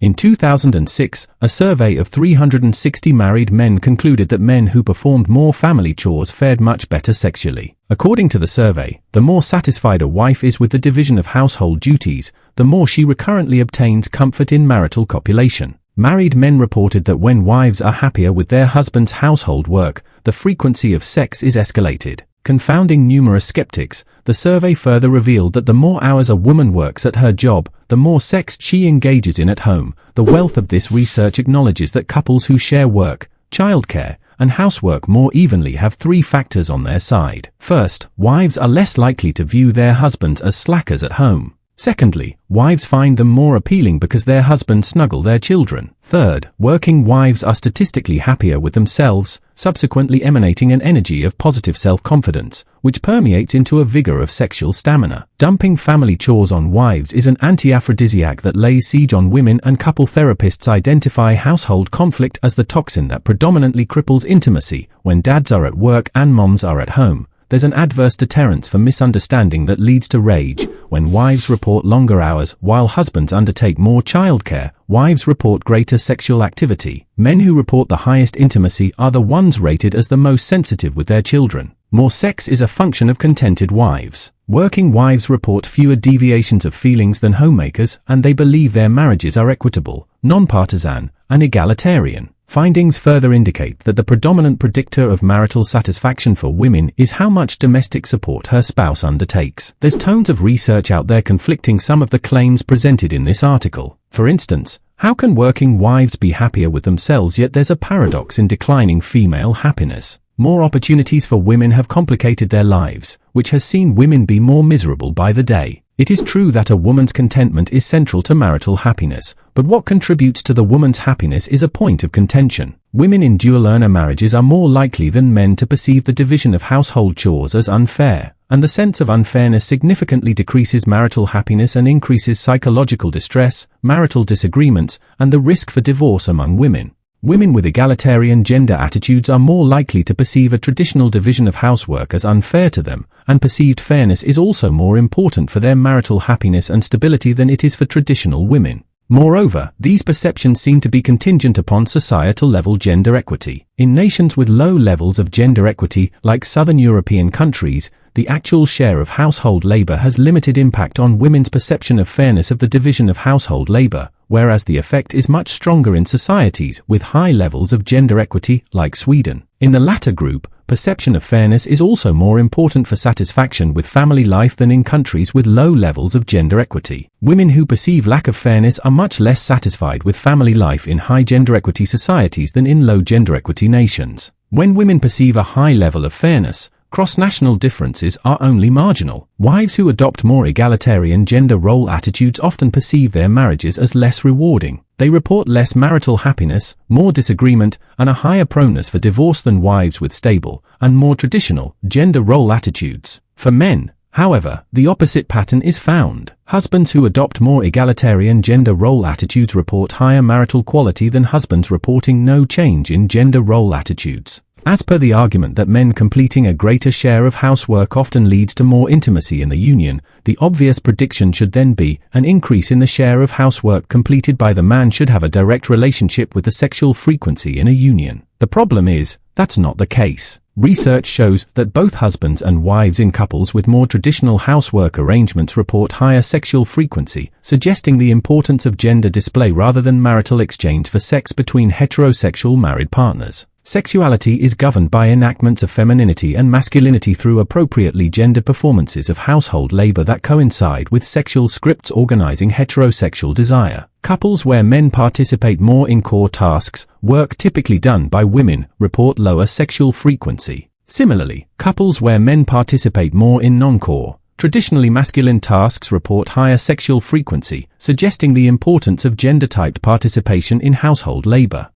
In 2006, a survey of 360 married men concluded that men who performed more family chores fared much better sexually. According to the survey, the more satisfied a wife is with the division of household duties, the more she recurrently obtains comfort in marital copulation. Married men reported that when wives are happier with their husband's household work, the frequency of sex is escalated. Confounding numerous skeptics, the survey further revealed that the more hours a woman works at her job, the more sex she engages in at home. The wealth of this research acknowledges that couples who share work, childcare, and housework more evenly have three factors on their side. First, wives are less likely to view their husbands as slackers at home. Secondly, wives find them more appealing because their husbands snuggle their children. Third, working wives are statistically happier with themselves, subsequently emanating an energy of positive self-confidence, which permeates into a vigor of sexual stamina. Dumping family chores on wives is an anti-aphrodisiac that lays siege on women, and couple therapists identify household conflict as the toxin that predominantly cripples intimacy. When dads are at work and moms are at home, there's an adverse deterrence for misunderstanding that leads to rage. When wives report longer hours while husbands undertake more childcare, wives report greater sexual activity. Men who report the highest intimacy are the ones rated as the most sensitive with their children. More sex is a function of contented wives. Working wives report fewer deviations of feelings than homemakers, and they believe their marriages are equitable, non-partisan, and egalitarian. Findings further indicate that the predominant predictor of marital satisfaction for women is how much domestic support her spouse undertakes. There's tons of research out there conflicting some of the claims presented in this article. For instance, how can working wives be happier with themselves, yet there's a paradox in declining female happiness? More opportunities for women have complicated their lives, which has seen women be more miserable by the day. It is true that a woman's contentment is central to marital happiness, but what contributes to the woman's happiness is a point of contention. Women in dual-earner marriages are more likely than men to perceive the division of household chores as unfair, and the sense of unfairness significantly decreases marital happiness and increases psychological distress, marital disagreements, and the risk for divorce among women. Women with egalitarian gender attitudes are more likely to perceive a traditional division of housework as unfair to them, and perceived fairness is also more important for their marital happiness and stability than it is for traditional women. Moreover, these perceptions seem to be contingent upon societal-level gender equity. In nations with low levels of gender equity, like Southern European countries, the actual share of household labor has limited impact on women's perception of fairness of the division of household labor, whereas the effect is much stronger in societies with high levels of gender equity, like Sweden. In the latter group, perception of fairness is also more important for satisfaction with family life than in countries with low levels of gender equity. Women who perceive lack of fairness are much less satisfied with family life in high gender equity societies than in low gender equity nations. When women perceive a high level of fairness, cross-national differences are only marginal. Wives who adopt more egalitarian gender role attitudes often perceive their marriages as less rewarding. They report less marital happiness, more disagreement, and a higher proneness for divorce than wives with stable and more traditional gender role attitudes. For men, however, the opposite pattern is found. Husbands who adopt more egalitarian gender role attitudes report higher marital quality than husbands reporting no change in gender role attitudes. As per the argument that men completing a greater share of housework often leads to more intimacy in the union, the obvious prediction should then be an increase in the share of housework completed by the man should have a direct relationship with the sexual frequency in a union. The problem is, that's not the case. Research shows that both husbands and wives in couples with more traditional housework arrangements report higher sexual frequency, suggesting the importance of gender display rather than marital exchange for sex between heterosexual married partners. Sexuality is governed by enactments of femininity and masculinity through appropriately gendered performances of household labor that coincide with sexual scripts organizing heterosexual desire. Couples where men participate more in core tasks, work typically done by women, report lower sexual frequency. Similarly, couples where men participate more in non-core, traditionally masculine tasks report higher sexual frequency, suggesting the importance of gender-typed participation in household labor.